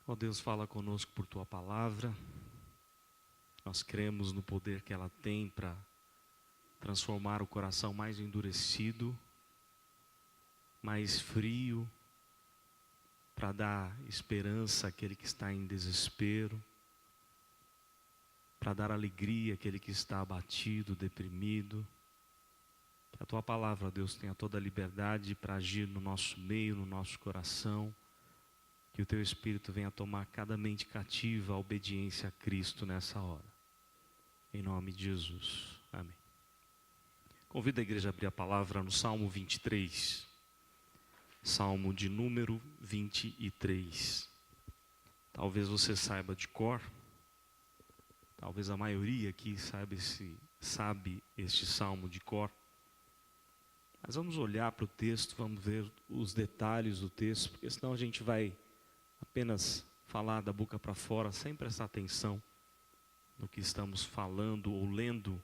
Ó Deus, fala conosco por Tua palavra. Nós cremos no poder que ela tem para transformar o coração mais endurecido, mais frio, para dar esperança àquele que está em desespero, para dar alegria àquele que está abatido, deprimido. Que a Tua palavra, ó Deus, tenha toda a liberdade para agir no nosso meio, no nosso coração. Que o Teu Espírito venha tomar cada mente cativa à obediência a Cristo nessa hora. Em nome de Jesus. Amém. Convido a igreja a abrir a palavra no Salmo 23. Salmo de número 23. Talvez você saiba de cor. Talvez a maioria aqui sabe este salmo de cor. Mas vamos olhar para o texto, vamos ver os detalhes do texto, porque senão a gente vai apenas falar da boca para fora, sem prestar atenção no que estamos falando ou lendo,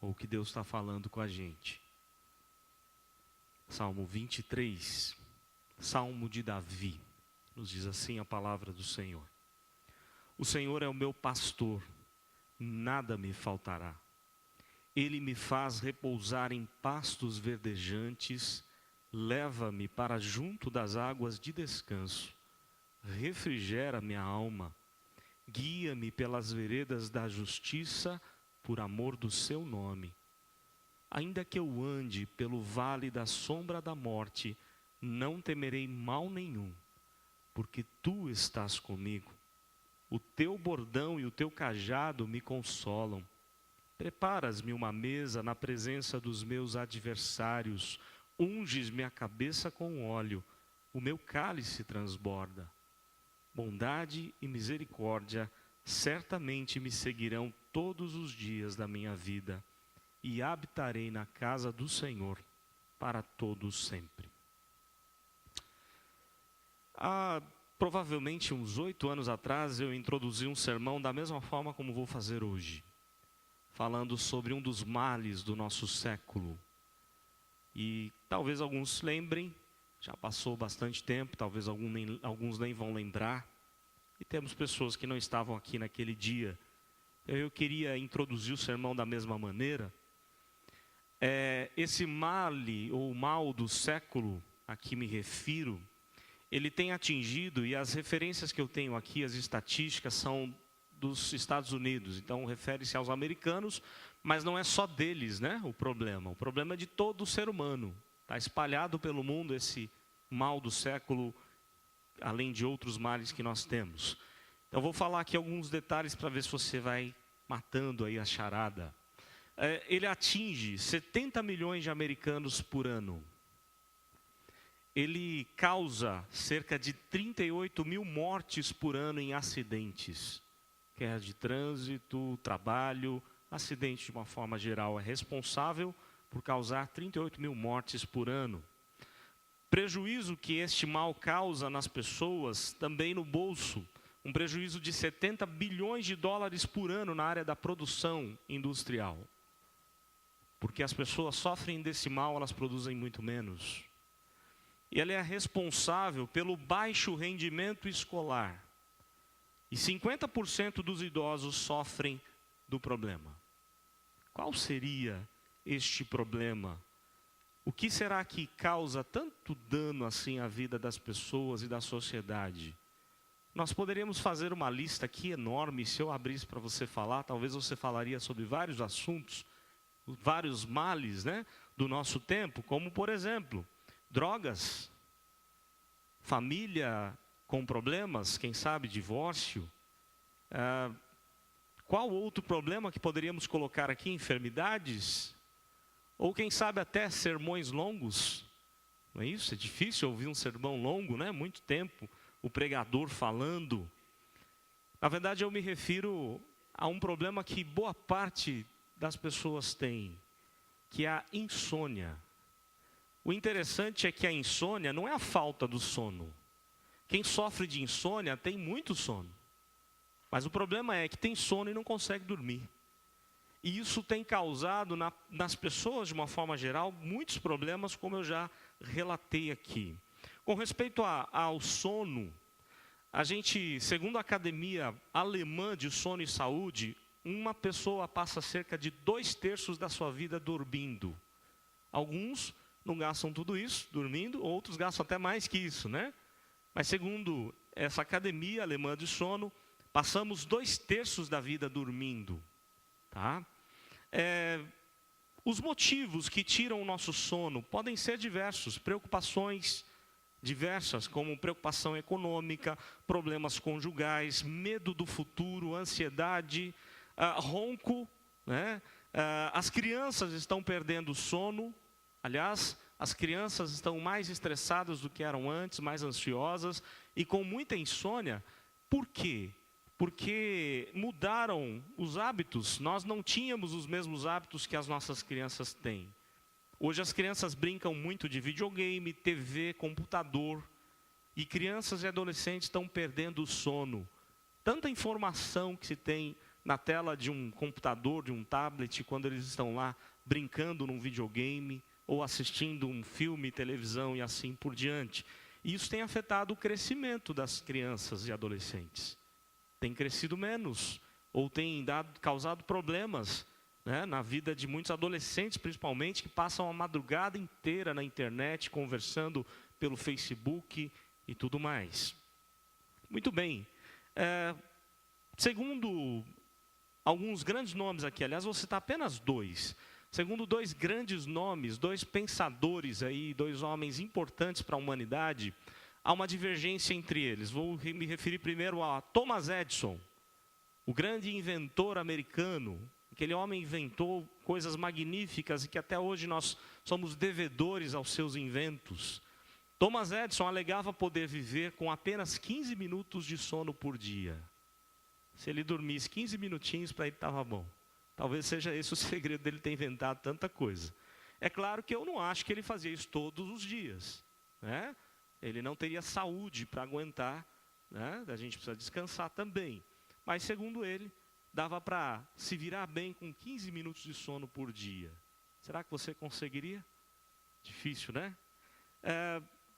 ou o que Deus está falando com a gente. Salmo 23, Salmo de Davi, nos diz assim a palavra do Senhor. O Senhor é o meu pastor, nada me faltará. Ele me faz repousar em pastos verdejantes, leva-me para junto das águas de descanso. Refrigera minha alma, guia-me pelas veredas da justiça, por amor do seu nome. Ainda que eu ande pelo vale da sombra da morte, não temerei mal nenhum, porque tu estás comigo. O teu bordão e o teu cajado me consolam. Preparas-me uma mesa na presença dos meus adversários, unges minha cabeça com óleo, o meu cálice transborda. Bondade e misericórdia certamente me seguirão todos os dias da minha vida, e habitarei na casa do Senhor para todos sempre. Há provavelmente uns 8 anos atrás eu introduzi um sermão da mesma forma como vou fazer hoje, falando sobre um dos males do nosso século. E talvez alguns lembrem, já passou bastante tempo, talvez alguns nem vão lembrar. E temos pessoas que não estavam aqui naquele dia. Eu queria introduzir o sermão da mesma maneira. Esse mal do século a que me refiro, ele tem atingido, e as referências que eu tenho aqui, as estatísticas, são dos Estados Unidos. Então, refere-se aos americanos, mas não é só deles, né, o problema. O problema é de todo o ser humano. Está espalhado pelo mundo esse mal do século, além de outros males que nós temos. Então, vou falar aqui alguns detalhes para ver se você vai matando aí a charada. Ele atinge 70 milhões de americanos por ano. Ele causa cerca de 38 mil mortes por ano em acidentes. Quer de trânsito, trabalho, acidente de uma forma geral é responsável por causar 38 mil mortes por ano. Prejuízo que este mal causa nas pessoas, também no bolso, um prejuízo de 70 bilhões de dólares por ano na área da produção industrial. Porque as pessoas sofrem desse mal, elas produzem muito menos. E ele é responsável pelo baixo rendimento escolar. E 50% dos idosos sofrem do problema. Qual seria este problema? O que será que causa tanto dano assim à vida das pessoas e da sociedade? Nós poderíamos fazer uma lista aqui enorme. Se eu abrisse para você falar, talvez você falaria sobre vários assuntos, vários males, né, do nosso tempo, como por exemplo, drogas, família com problemas, quem sabe divórcio. Qual outro problema que poderíamos colocar aqui? Enfermidades? Ou quem sabe até sermões longos, não é isso? É difícil ouvir um sermão longo, né? Muito tempo, o pregador falando. Na verdade, eu me refiro a um problema que boa parte das pessoas tem, que é a insônia. O interessante é que a insônia não é a falta do sono. Quem sofre de insônia tem muito sono. Mas o problema é que tem sono e não consegue dormir. E isso tem causado nas pessoas, de uma forma geral, muitos problemas, como eu já relatei aqui. Com respeito ao sono, Segundo a Academia Alemã de Sono e Saúde, uma pessoa passa cerca de 2/3 da sua vida dormindo. Alguns não gastam tudo isso dormindo, outros gastam até mais que isso, né? Mas segundo essa Academia Alemã de Sono, passamos 2/3 da vida dormindo, tá? Os motivos que tiram o nosso sono podem ser diversos, preocupações diversas, como preocupação econômica, problemas conjugais, medo do futuro, ansiedade, ronco, né? As crianças estão perdendo o sono. Aliás, as crianças estão mais estressadas do que eram antes, mais ansiosas e com muita insônia. Por quê? Porque mudaram os hábitos. Nós não tínhamos os mesmos hábitos que as nossas crianças têm. Hoje as crianças brincam muito de videogame, TV, computador. E crianças e adolescentes estão perdendo o sono. Tanta informação que se tem na tela de um computador, de um tablet, quando eles estão lá brincando num videogame, ou assistindo um filme, televisão e assim por diante. E isso tem afetado o crescimento das crianças e adolescentes. Tem crescido menos, ou tem causado problemas, né, na vida de muitos adolescentes, principalmente, que passam a madrugada inteira na internet, conversando pelo Facebook e tudo mais. Muito bem. Segundo alguns grandes nomes aqui, aliás, vou citar apenas 2. Segundo 2 grandes nomes, 2 pensadores aí, 2 homens importantes para a humanidade, há uma divergência entre eles. Vou me referir primeiro a Thomas Edison, o grande inventor americano. Aquele homem inventou coisas magníficas e que até hoje nós somos devedores aos seus inventos. Thomas Edison alegava poder viver com apenas 15 minutos de sono por dia. Se ele dormisse 15 minutinhos, para ele estava bom. Talvez seja esse o segredo dele ter inventado tanta coisa. É claro que eu não acho que ele fazia isso todos os dias, né? Ele não teria saúde para aguentar, né? A gente precisa descansar também. Mas, segundo ele, dava para se virar bem com 15 minutos de sono por dia. Será que você conseguiria? Difícil, né?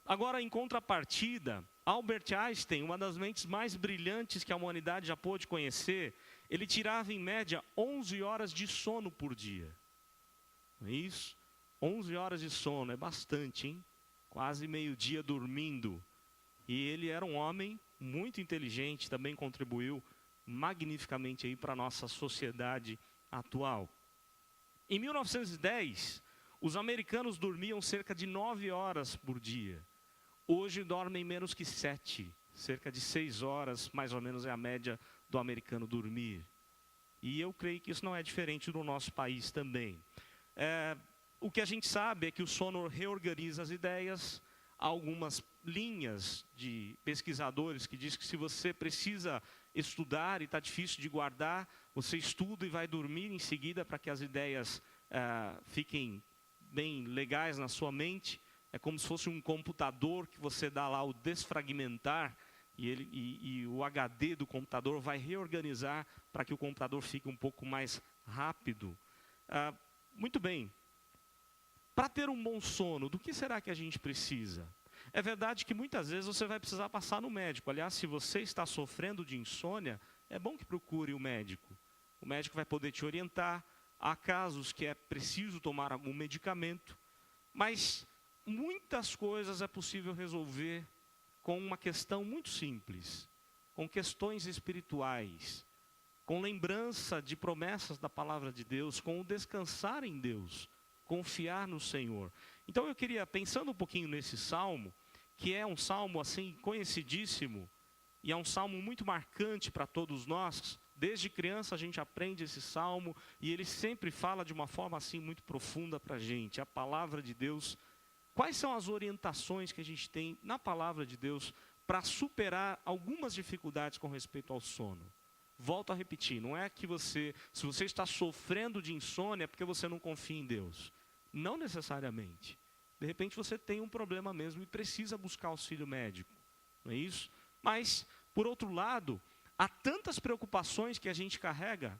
Agora, em contrapartida, Albert Einstein, uma das mentes mais brilhantes que a humanidade já pôde conhecer, ele tirava, em média, 11 horas de sono por dia. Não é isso? 11 horas de sono, é bastante, hein? Quase meio-dia dormindo. E ele era um homem muito inteligente, também contribuiu magnificamente aí para a nossa sociedade atual. Em 1910, os americanos dormiam cerca de 9 horas por dia. Hoje dormem menos que 7, cerca de 6 horas, mais ou menos é a média do americano dormir. E eu creio que isso não é diferente no nosso país também. O que a gente sabe é que o sono reorganiza as ideias. Há algumas linhas de pesquisadores que dizem que se você precisa estudar e está difícil de guardar, você estuda e vai dormir em seguida para que as ideias fiquem bem legais na sua mente. É como se fosse um computador que você dá lá o desfragmentar e o HD do computador vai reorganizar para que o computador fique um pouco mais rápido. Muito bem. Para ter um bom sono, do que será que a gente precisa? É verdade que muitas vezes você vai precisar passar no médico. Aliás, se você está sofrendo de insônia, é bom que procure o médico. O médico vai poder te orientar. Há casos que é preciso tomar algum medicamento. Mas muitas coisas é possível resolver com uma questão muito simples, com questões espirituais, com lembrança de promessas da palavra de Deus, com o descansar em Deus, confiar no Senhor. Então eu queria, pensando um pouquinho nesse salmo, que é um salmo assim conhecidíssimo, e é um salmo muito marcante para todos nós. Desde criança a gente aprende esse salmo, e ele sempre fala de uma forma assim muito profunda para a gente, a palavra de Deus. Quais são as orientações que a gente tem na palavra de Deus para superar algumas dificuldades com respeito ao sono? Volto a repetir, não é que se você está sofrendo de insônia é porque você não confia em Deus. Não necessariamente. De repente você tem um problema mesmo e precisa buscar auxílio médico. Não é isso? Mas, por outro lado, há tantas preocupações que a gente carrega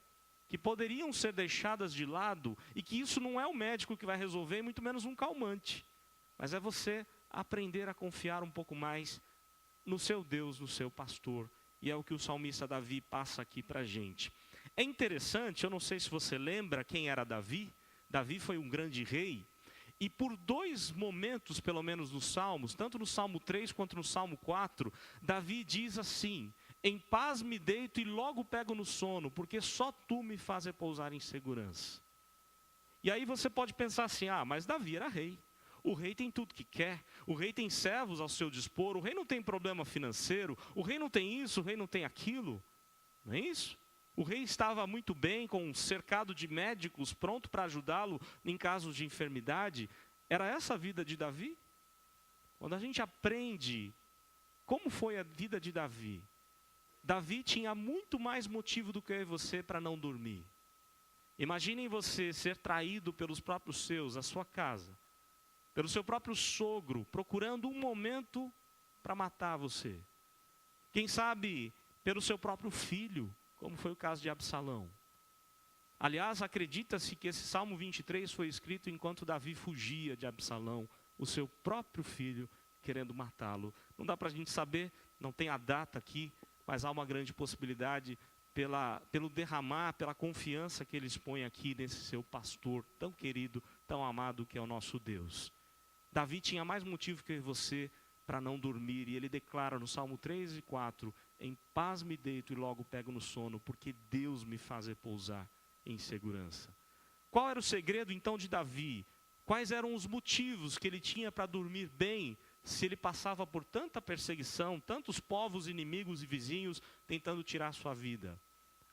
que poderiam ser deixadas de lado e que isso não é o médico que vai resolver, muito menos um calmante. Mas é você aprender a confiar um pouco mais no seu Deus, no seu pastor. E é o que o salmista Davi passa aqui para a gente. É interessante, eu não sei se você lembra quem era Davi. Davi foi um grande rei. E por 2 momentos, pelo menos nos Salmos, tanto no Salmo 3 quanto no Salmo 4, Davi diz assim: em paz me deito e logo pego no sono, porque só tu me faz repousar em segurança. E aí você pode pensar assim: mas Davi era rei. O rei tem tudo que quer, o rei tem servos ao seu dispor, o rei não tem problema financeiro, o rei não tem isso, o rei não tem aquilo. Não é isso? O rei estava muito bem, com um cercado de médicos, pronto para ajudá-lo em casos de enfermidade. Era essa a vida de Davi? Quando a gente aprende como foi a vida de Davi, Davi tinha muito mais motivo do que eu e você para não dormir. Imaginem você ser traído pelos próprios seus, a sua casa, pelo seu próprio sogro, procurando um momento para matar você. Quem sabe pelo seu próprio filho, como foi o caso de Absalão. Aliás, acredita-se que esse Salmo 23 foi escrito enquanto Davi fugia de Absalão, o seu próprio filho, querendo matá-lo. Não dá para a gente saber, não tem a data aqui, mas há uma grande possibilidade pelo derramar, pela confiança que ele expõe aqui nesse seu pastor tão querido, tão amado que é o nosso Deus. Davi tinha mais motivo que você para não dormir, e ele declara no Salmo 3 e 4, em paz me deito e logo pego no sono, porque Deus me faz repousar em segurança. Qual era o segredo então de Davi? Quais eram os motivos que ele tinha para dormir bem, se ele passava por tanta perseguição, tantos povos inimigos e vizinhos tentando tirar sua vida?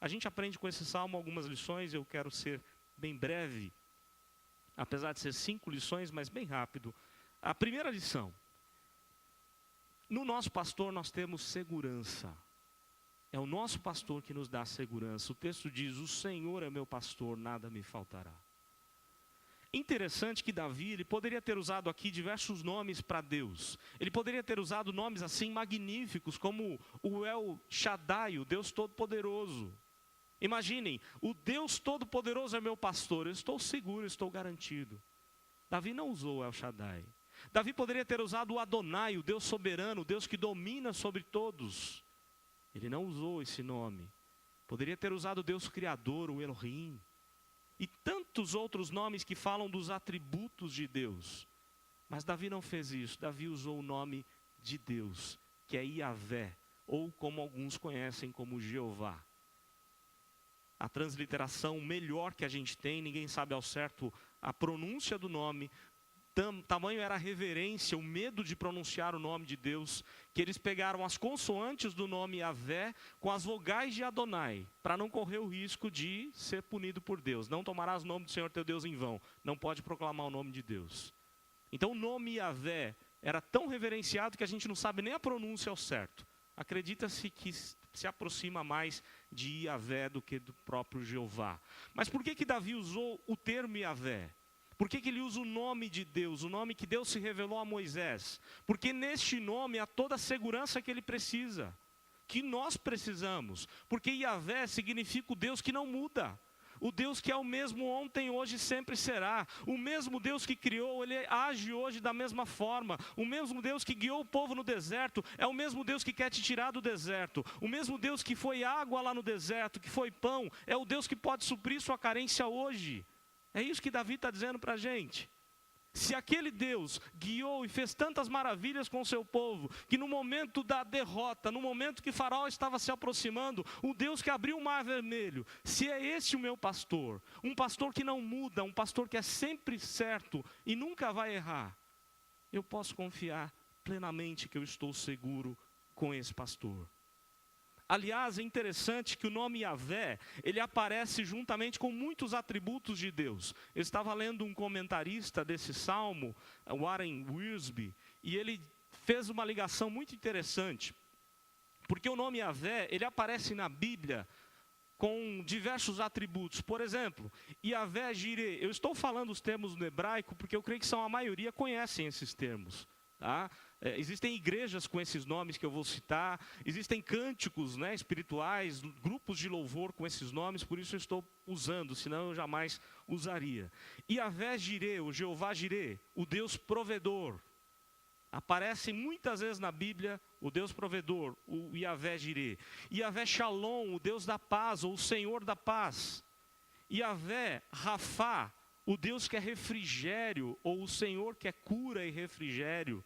A gente aprende com esse salmo algumas lições, eu quero ser bem breve, apesar de ser 5 lições, mas bem rápido. A primeira lição: no nosso pastor nós temos segurança. É o nosso pastor que nos dá segurança. O texto diz: o Senhor é meu pastor, nada me faltará. Interessante que Davi, ele poderia ter usado aqui diversos nomes para Deus. Ele poderia ter usado nomes assim magníficos, como o El Shaddai, o Deus Todo-Poderoso. Imaginem, o Deus Todo-Poderoso é meu pastor, eu estou seguro, eu estou garantido. Davi não usou o El Shaddai. Davi poderia ter usado o Adonai, o Deus soberano, o Deus que domina sobre todos. Ele não usou esse nome. Poderia ter usado o Deus Criador, o Elohim. E tantos outros nomes que falam dos atributos de Deus. Mas Davi não fez isso. Davi usou o nome de Deus, que é Iavé, ou como alguns conhecem como Jeová. A transliteração melhor que a gente tem, ninguém sabe ao certo a pronúncia do nome. Tamanho era a reverência, o medo de pronunciar o nome de Deus, que eles pegaram as consoantes do nome Yahvé com as vogais de Adonai, para não correr o risco de ser punido por Deus. Não tomarás o nome do Senhor teu Deus em vão, não pode proclamar o nome de Deus. Então o nome Yahvé era tão reverenciado que a gente não sabe nem a pronúncia ao certo. Acredita-se que se aproxima mais de Yahvé do que do próprio Jeová. Mas por que Davi usou o termo Yahvé? Por que ele usa o nome de Deus, o nome que Deus se revelou a Moisés? Porque neste nome há toda a segurança que ele precisa, que nós precisamos. Porque Yahvé significa o Deus que não muda. O Deus que é o mesmo ontem, hoje e sempre será. O mesmo Deus que criou, ele age hoje da mesma forma. O mesmo Deus que guiou o povo no deserto, é o mesmo Deus que quer te tirar do deserto. O mesmo Deus que foi água lá no deserto, que foi pão, é o Deus que pode suprir sua carência hoje. É isso que Davi está dizendo para a gente. Se aquele Deus guiou e fez tantas maravilhas com o seu povo, que no momento da derrota, no momento que Faraó estava se aproximando, o Deus que abriu o mar vermelho, se é esse o meu pastor, um pastor que não muda, um pastor que é sempre certo e nunca vai errar, eu posso confiar plenamente que eu estou seguro com esse pastor. Aliás, é interessante que o nome Yahvé, ele aparece juntamente com muitos atributos de Deus. Eu estava lendo um comentarista desse salmo, Warren Wiersbe, e ele fez uma ligação muito interessante. Porque o nome Yahvé, ele aparece na Bíblia com diversos atributos. Por exemplo, Yahvé Jireh. Eu estou falando os termos no hebraico porque eu creio que a maioria conhecem esses termos. Tá? Existem igrejas com esses nomes que eu vou citar, existem cânticos, né, espirituais, grupos de louvor com esses nomes, por isso eu estou usando, senão eu jamais usaria. Yahvé Jireh, o Jeová Jireh, o Deus provedor. Aparece muitas vezes na Bíblia o Deus provedor, o Yahvé Jireh. Yahvé Shalom, o Deus da paz, ou o Senhor da paz. Yahvé Rafá, o Deus que é refrigério, ou o Senhor que é cura e refrigério.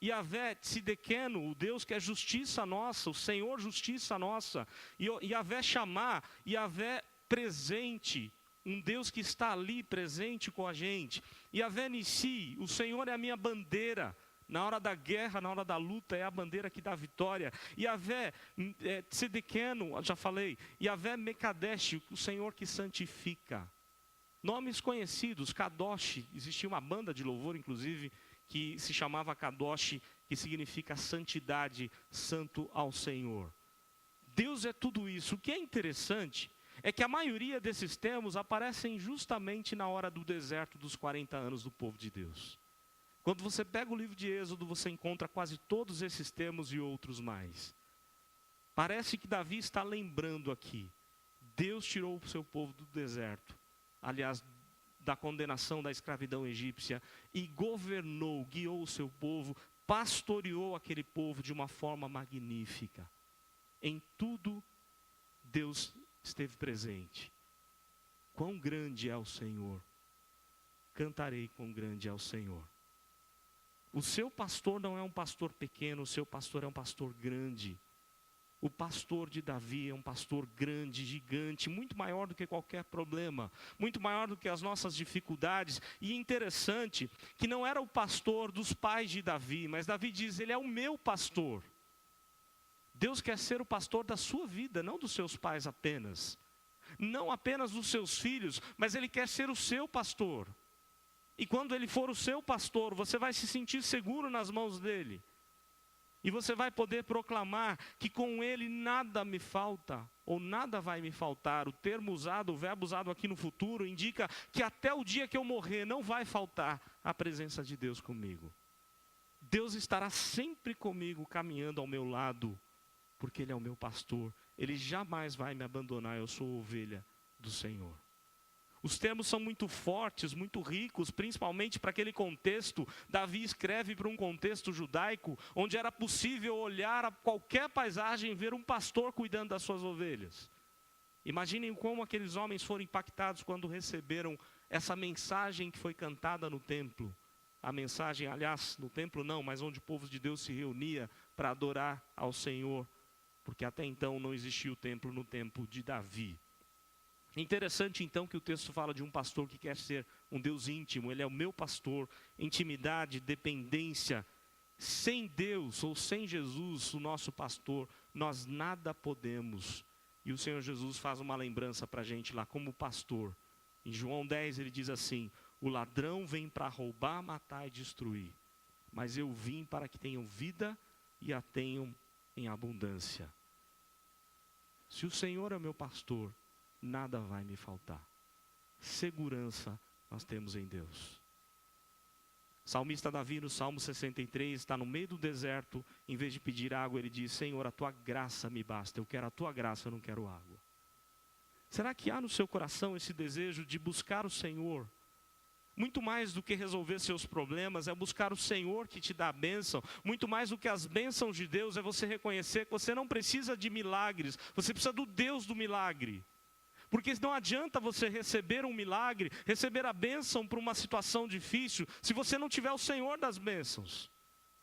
Yahvé Tsidekeno, o Deus que é justiça nossa, o Senhor justiça nossa. Yahvé Shammah, Yahvé presente, um Deus que está ali presente com a gente. Yahvé Nissi, o Senhor é a minha bandeira. Na hora da guerra, na hora da luta, é a bandeira que dá vitória. Yahvé Tsidekeno, já falei. Yahvé Mekadesh, o Senhor que santifica. Nomes conhecidos, Kadosh, existia uma banda de louvor, inclusive, que se chamava Kadosh, que significa santidade, santo ao Senhor. Deus é tudo isso. O que é interessante é que a maioria desses termos aparecem justamente na hora do deserto dos 40 anos do povo de Deus. Quando você pega o livro de Êxodo, você encontra quase todos esses termos e outros mais. Parece que Davi está lembrando aqui. Deus tirou o seu povo do deserto, aliás, da condenação da escravidão egípcia, e governou, guiou o seu povo, pastoreou aquele povo de uma forma magnífica. Em tudo, Deus esteve presente. Quão grande é o Senhor! Cantarei quão grande é o Senhor. O seu pastor não é um pastor pequeno, o seu pastor é um pastor grande. O pastor de Davi é um pastor grande, gigante, muito maior do que qualquer problema, muito maior do que as nossas dificuldades. E interessante que não era o pastor dos pais de Davi, mas Davi diz, ele é o meu pastor. Deus quer ser o pastor da sua vida, não dos seus pais apenas. Não apenas dos seus filhos, mas ele quer ser o seu pastor. E quando ele for o seu pastor, você vai se sentir seguro nas mãos dele. E você vai poder proclamar que com ele nada me falta, ou nada vai me faltar. O termo usado, o verbo usado aqui no futuro, indica que até o dia que eu morrer não vai faltar a presença de Deus comigo. Deus estará sempre comigo, caminhando ao meu lado, porque ele é o meu pastor. Ele jamais vai me abandonar, eu sou ovelha do Senhor. Os termos são muito fortes, muito ricos, principalmente para aquele contexto. Davi escreve para um contexto judaico, onde era possível olhar a qualquer paisagem e ver um pastor cuidando das suas ovelhas. Imaginem como aqueles homens foram impactados quando receberam essa mensagem que foi cantada no templo. A mensagem, aliás, no templo não, mas onde o povo de Deus se reunia para adorar ao Senhor, porque até então não existia o templo no tempo de Davi. Interessante então que o texto fala de um pastor que quer ser um Deus íntimo, ele é o meu pastor, intimidade, dependência. Sem Deus ou sem Jesus, o nosso pastor, nós nada podemos. E o Senhor Jesus faz uma lembrança para a gente lá como pastor. Em João 10 ele diz assim, o ladrão vem para roubar, matar e destruir, mas eu vim para que tenham vida e a tenham em abundância. Se o Senhor é meu pastor, nada vai me faltar. Segurança nós temos em Deus. Salmista Davi no Salmo 63, está no meio do deserto, em vez de pedir água, ele diz, Senhor, a tua graça me basta, eu quero a tua graça, eu não quero água. Será que há no seu coração esse desejo de buscar o Senhor? Muito mais do que resolver seus problemas, é buscar o Senhor que te dá a bênção. Muito mais do que as bênçãos de Deus, é você reconhecer que você não precisa de milagres, você precisa do Deus do milagre. Porque não adianta você receber um milagre, receber a bênção para uma situação difícil, se você não tiver o Senhor das bênçãos.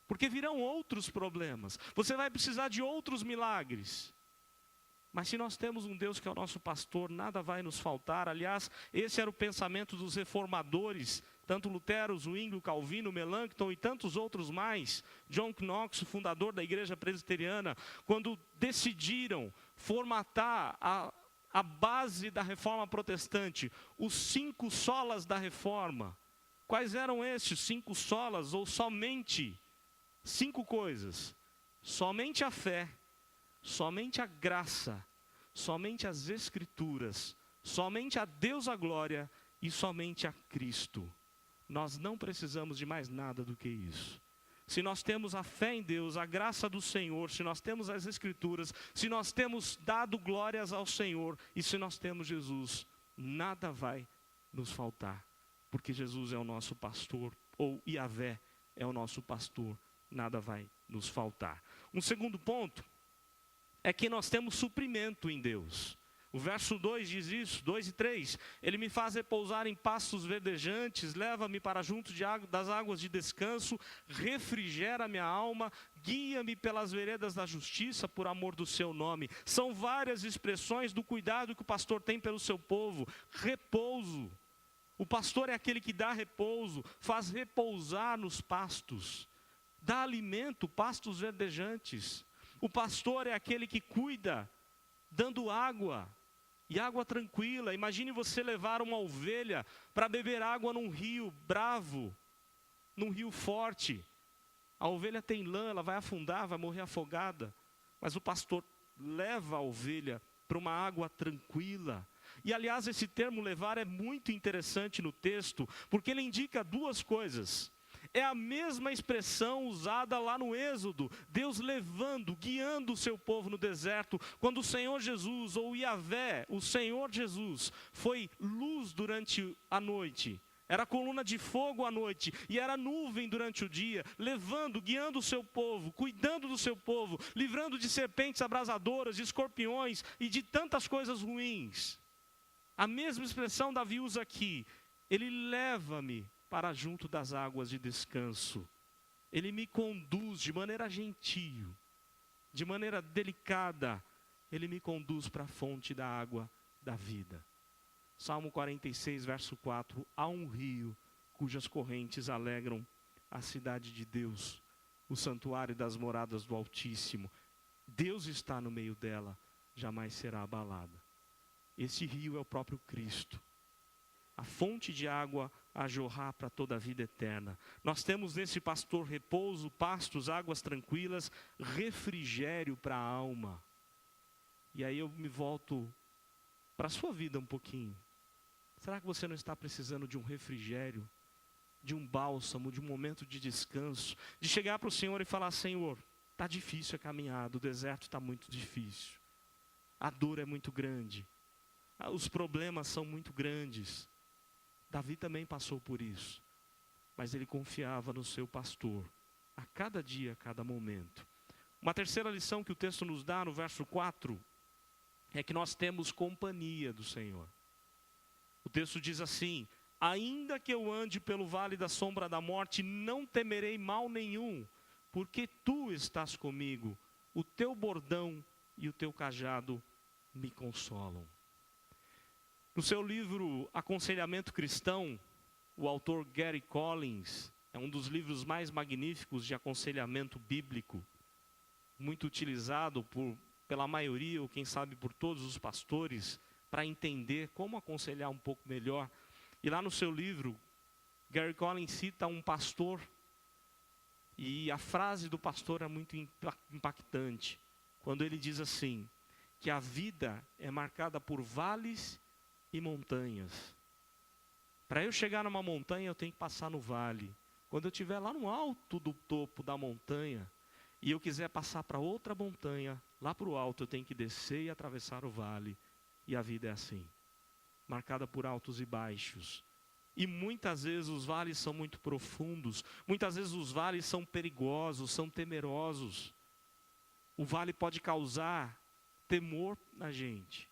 Porque virão outros problemas, você vai precisar de outros milagres. Mas se nós temos um Deus que é o nosso pastor, nada vai nos faltar. Aliás, esse era o pensamento dos reformadores, tanto Lutero, Zwinglio, Calvino, Melanchthon e tantos outros mais. John Knox, o fundador da igreja presbiteriana, quando decidiram formatar a base da reforma protestante, os 5 solas da reforma. Quais eram esses 5 solas, ou somente 5 coisas? Somente a fé, somente a graça, somente as Escrituras, somente a Deus a glória e somente a Cristo. Nós não precisamos de mais nada do que isso. Se nós temos a fé em Deus, a graça do Senhor, se nós temos as Escrituras, se nós temos dado glórias ao Senhor e se nós temos Jesus, nada vai nos faltar, porque Jesus é o nosso pastor, ou Yahvé é o nosso pastor nada vai nos faltar. Um segundo ponto é que nós temos suprimento em Deus. O verso 2 diz isso, 2 e 3. Ele me faz repousar em pastos verdejantes, leva-me para junto das águas de descanso, refrigera minha alma, guia-me pelas veredas da justiça por amor do seu nome. São várias expressões do cuidado que o pastor tem pelo seu povo. Repouso. O pastor é aquele que dá repouso, faz repousar nos pastos, dá alimento, pastos verdejantes. O pastor é aquele que cuida, dando água, e água tranquila. Imagine você levar uma ovelha para beber água num rio bravo, num rio forte. A ovelha tem lã, ela vai afundar, vai morrer afogada. Mas o pastor leva a ovelha para uma água tranquila. E aliás, esse termo levar é muito interessante no texto, porque ele indica duas coisas. É a mesma expressão usada lá no Êxodo, Deus levando, guiando o seu povo no deserto, quando o Senhor Jesus, ou Yahvé, o Senhor Jesus, foi luz durante a noite, era coluna de fogo à noite, e era nuvem durante o dia, levando, guiando o seu povo, cuidando do seu povo, livrando de serpentes abrasadoras, de escorpiões e de tantas coisas ruins. A mesma expressão Davi usa aqui, ele leva-me para junto das águas de descanso. Ele me conduz de maneira gentil, de maneira delicada. Ele me conduz para a fonte da água da vida. Salmo 46, verso 4. Há um rio cujas correntes alegram a cidade de Deus, o santuário das moradas do Altíssimo. Deus está no meio dela, jamais será abalada. Esse rio é o próprio Cristo. A fonte de água a jorrar para toda a vida eterna. Nós temos nesse pastor repouso, pastos, águas tranquilas, refrigério para a alma. E aí eu me volto para a sua vida um pouquinho. Será que você não está precisando de um refrigério, de um bálsamo, de um momento de descanso, de chegar para o Senhor e falar: Senhor, está difícil a caminhada, o deserto está muito difícil, a dor é muito grande, os problemas são muito grandes. Davi também passou por isso, mas ele confiava no seu pastor, a cada dia, a cada momento. Uma terceira lição que o texto nos dá no verso 4, é que nós temos companhia do Senhor. O texto diz assim: ainda que eu ande pelo vale da sombra da morte, não temerei mal nenhum, porque tu estás comigo, o teu bordão e o teu cajado me consolam. No seu livro Aconselhamento Cristão, o autor Gary Collins, é um dos livros mais magníficos de aconselhamento bíblico, muito utilizado pela maioria, ou quem sabe por todos os pastores, para entender como aconselhar um pouco melhor. E lá no seu livro, Gary Collins cita um pastor, e a frase do pastor é muito impactante, quando ele diz assim, que a vida é marcada por vales e montanhas. Para eu chegar numa montanha, eu tenho que passar no vale. Quando eu estiver lá no alto do topo da montanha, e eu quiser passar para outra montanha, lá para o alto, eu tenho que descer e atravessar o vale. E a vida é assim, marcada por altos e baixos. E muitas vezes os vales são muito profundos, muitas vezes os vales são perigosos, são temerosos. O vale pode causar temor na gente.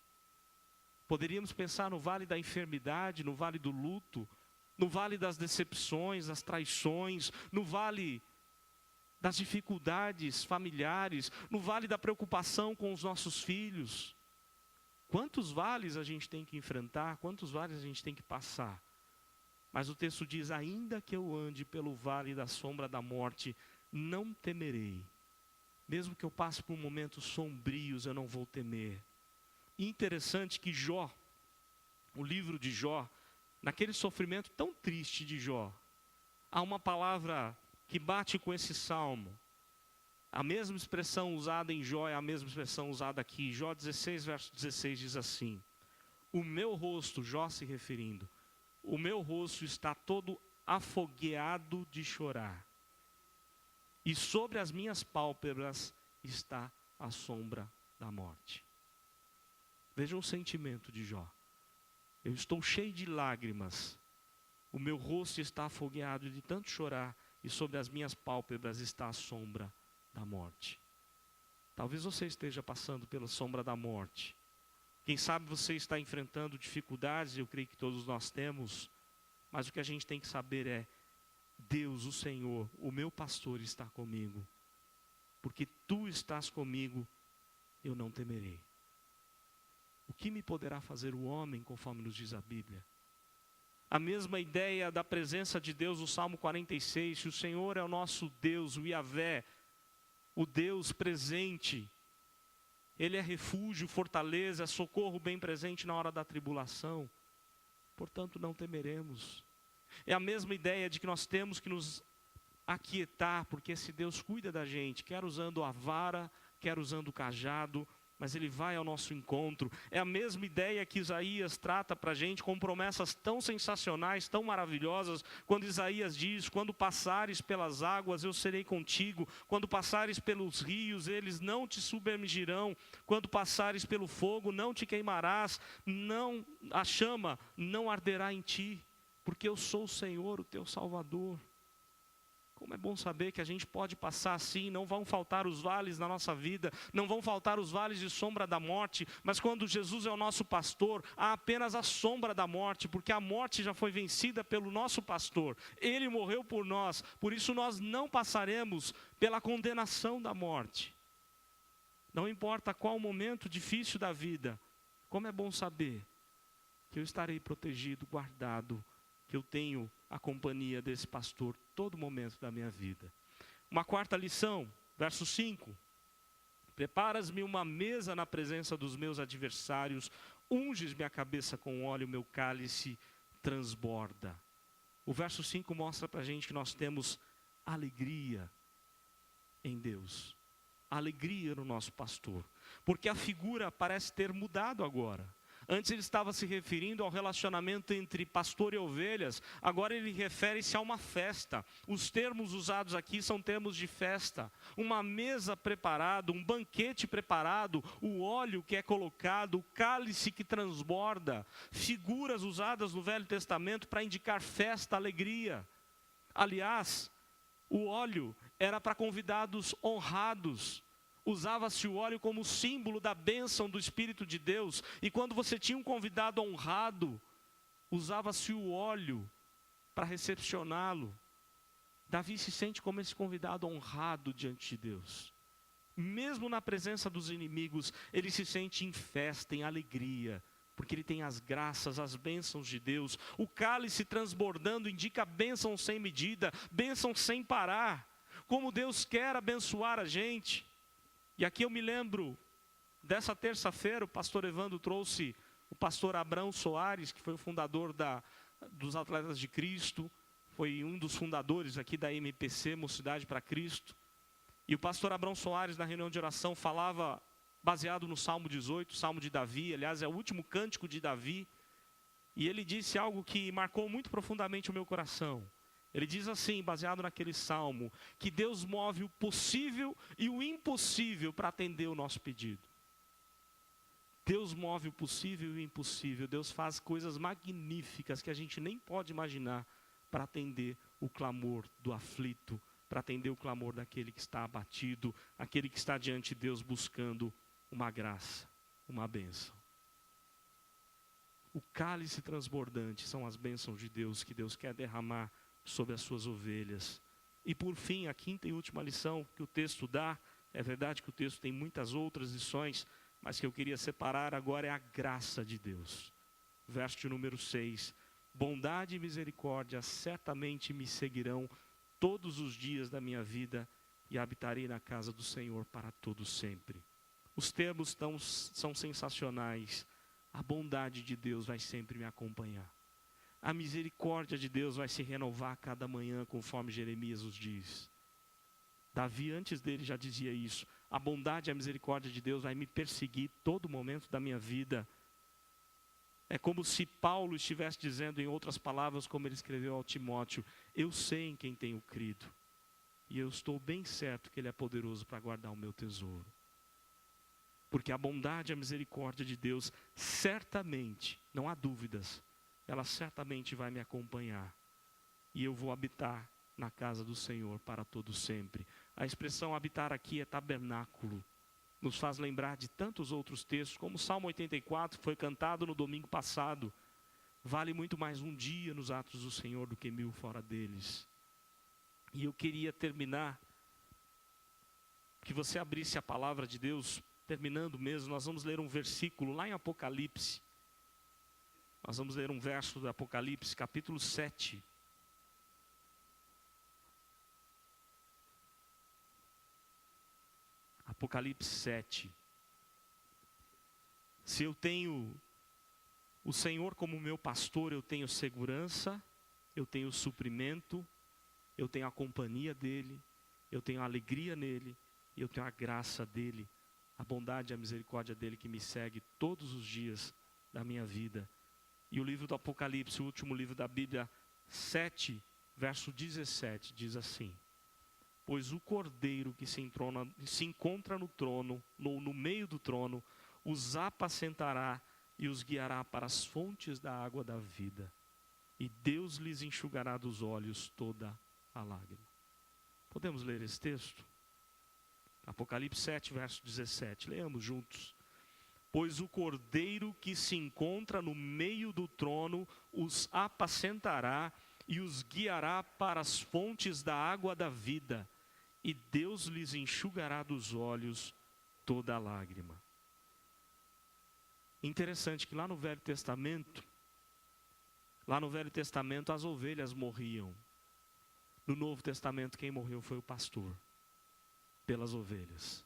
Poderíamos pensar no vale da enfermidade, no vale do luto, no vale das decepções, das traições, no vale das dificuldades familiares, no vale da preocupação com os nossos filhos. Quantos vales a gente tem que enfrentar, quantos vales a gente tem que passar. Mas o texto diz, ainda que eu ande pelo vale da sombra da morte, não temerei. Mesmo que eu passe por momentos sombrios, eu não vou temer. Interessante que Jó, o livro de Jó, naquele sofrimento tão triste de Jó, há uma palavra que bate com esse salmo. A mesma expressão usada em Jó é a mesma expressão usada aqui. Jó 16, verso 16 diz assim: o meu rosto, Jó se referindo, o meu rosto está todo afogueado de chorar, e sobre as minhas pálpebras está a sombra da morte. Vejam o sentimento de Jó. Eu estou cheio de lágrimas. O meu rosto está afogueado de tanto chorar. e sobre as minhas pálpebras está a sombra da morte. Talvez você esteja passando pela sombra da morte. Quem sabe você está enfrentando dificuldades, eu creio que todos nós temos, mas o que a gente tem que saber é: Deus, o Senhor, o meu pastor está comigo. Porque tu estás comigo, eu não temerei. O que me poderá fazer o homem, conforme nos diz a Bíblia? A mesma ideia da presença de Deus, o Salmo 46, se o Senhor é o nosso Deus, o Yahvé, o Deus presente, Ele é refúgio, fortaleza, socorro bem presente na hora da tribulação. Portanto, não temeremos. É a mesma ideia de que nós temos que nos aquietar, porque esse Deus cuida da gente, quer usando a vara, quer usando o cajado, mas Ele vai ao nosso encontro. É a mesma ideia que Isaías trata para a gente, com promessas tão sensacionais, tão maravilhosas, quando Isaías diz: quando passares pelas águas, eu serei contigo, quando passares pelos rios, eles não te submergirão, quando passares pelo fogo, não te queimarás, a chama não arderá em ti, porque eu sou o Senhor, o teu Salvador. Como é bom saber que a gente pode passar assim, não vão faltar os vales na nossa vida, não vão faltar os vales de sombra da morte, mas quando Jesus é o nosso pastor, há apenas a sombra da morte, porque a morte já foi vencida pelo nosso pastor, Ele morreu por nós, por isso nós não passaremos pela condenação da morte. Não importa qual momento difícil da vida, como é bom saber que eu estarei protegido, guardado, que eu tenho a companhia desse pastor todo momento da minha vida. Uma quarta lição, verso 5. Preparas-me uma mesa na presença dos meus adversários, unges minha cabeça com óleo, meu cálice transborda. O verso 5 mostra para a gente que nós temos alegria em Deus, alegria no nosso pastor, porque a figura parece ter mudado agora. Antes ele estava se referindo ao relacionamento entre pastor e ovelhas, agora ele refere-se a uma festa. Os termos usados aqui são termos de festa. Uma mesa preparada, um banquete preparado, o óleo que é colocado, o cálice que transborda. Figuras usadas no Velho Testamento para indicar festa, alegria. Aliás, o óleo era para convidados honrados. Usava-se o óleo como símbolo da bênção do Espírito de Deus. E quando você tinha um convidado honrado, usava-se o óleo para recepcioná-lo. Davi se sente como esse convidado honrado diante de Deus. Mesmo na presença dos inimigos, ele se sente em festa, em alegria, porque ele tem as graças, as bênçãos de Deus. O cálice transbordando indica bênção sem medida, bênção sem parar. Como Deus quer abençoar a gente. E aqui eu me lembro, dessa terça-feira, o pastor Evandro trouxe o pastor Abrão Soares, que foi o fundador dos Atletas de Cristo, foi um dos fundadores aqui da MPC, Mocidade para Cristo. E o pastor Abrão Soares, na reunião de oração, falava, baseado no Salmo 18, Salmo de Davi, aliás, é o último cântico de Davi, e ele disse algo que marcou muito profundamente o meu coração. Ele diz assim, baseado naquele salmo, que Deus move o possível e o impossível para atender o nosso pedido. Deus move o possível e o impossível. Deus faz coisas magníficas que a gente nem pode imaginar para atender o clamor do aflito, para atender o clamor daquele que está abatido, aquele que está diante de Deus buscando uma graça, uma bênção. O cálice transbordante são as bênçãos de Deus que Deus quer derramar sobre as suas ovelhas. E por fim, a quinta e última lição que o texto dá, é verdade que o texto tem muitas outras lições, mas que eu queria separar agora é a graça de Deus. Verso de número 6, bondade e misericórdia certamente me seguirão todos os dias da minha vida e habitarei na casa do Senhor para todo sempre. Os termos são sensacionais. A bondade de Deus vai sempre me acompanhar. A misericórdia de Deus vai se renovar a cada manhã, conforme Jeremias os diz. Davi, antes dele, já dizia isso. A bondade e a misericórdia de Deus vai me perseguir todo momento da minha vida. É como se Paulo estivesse dizendo, em outras palavras, como ele escreveu ao Timóteo, eu sei em quem tenho crido, e eu estou bem certo que Ele é poderoso para guardar o meu tesouro. Porque a bondade e a misericórdia de Deus, certamente, não há dúvidas, ela certamente vai me acompanhar. E eu vou habitar na casa do Senhor para todo sempre. A expressão habitar aqui é tabernáculo. Nos faz lembrar de tantos outros textos, como o Salmo 84, que foi cantado no domingo passado. Vale muito mais um dia nos atos do Senhor do que 1000 fora deles. E eu queria terminar, que você abrisse a palavra de Deus, terminando mesmo, nós vamos ler um versículo lá em Apocalipse. Nós vamos ler um verso do Apocalipse, capítulo 7. Apocalipse 7. Se eu tenho o Senhor como meu pastor, eu tenho segurança, eu tenho suprimento, eu tenho a companhia dEle, eu tenho a alegria nele, e eu tenho a graça dEle, a bondade e a misericórdia dEle que me segue todos os dias da minha vida. E o livro do Apocalipse, o último livro da Bíblia, 7, verso 17, diz assim: pois o Cordeiro que se encontra no trono, no meio do trono, os apacentará e os guiará para as fontes da água da vida. E Deus lhes enxugará dos olhos toda a lágrima. Podemos ler esse texto? Apocalipse 7, verso 17. Leamos juntos. Pois o Cordeiro que se encontra no meio do trono os apacentará e os guiará para as fontes da água da vida. E Deus lhes enxugará dos olhos toda a lágrima. Interessante que lá no Velho Testamento as ovelhas morriam. No Novo Testamento quem morreu foi o pastor, pelas ovelhas.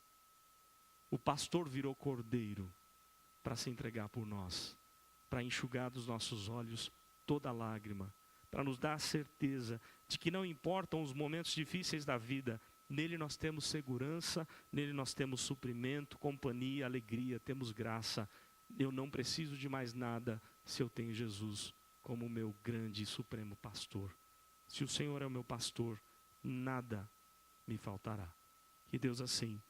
O pastor virou cordeiro para se entregar por nós, para enxugar dos nossos olhos toda a lágrima, para nos dar a certeza de que não importam os momentos difíceis da vida, nele nós temos segurança, nele nós temos suprimento, companhia, alegria, temos graça. Eu não preciso de mais nada se eu tenho Jesus como meu grande e supremo pastor. Se o Senhor é o meu pastor, nada me faltará. Que Deus assim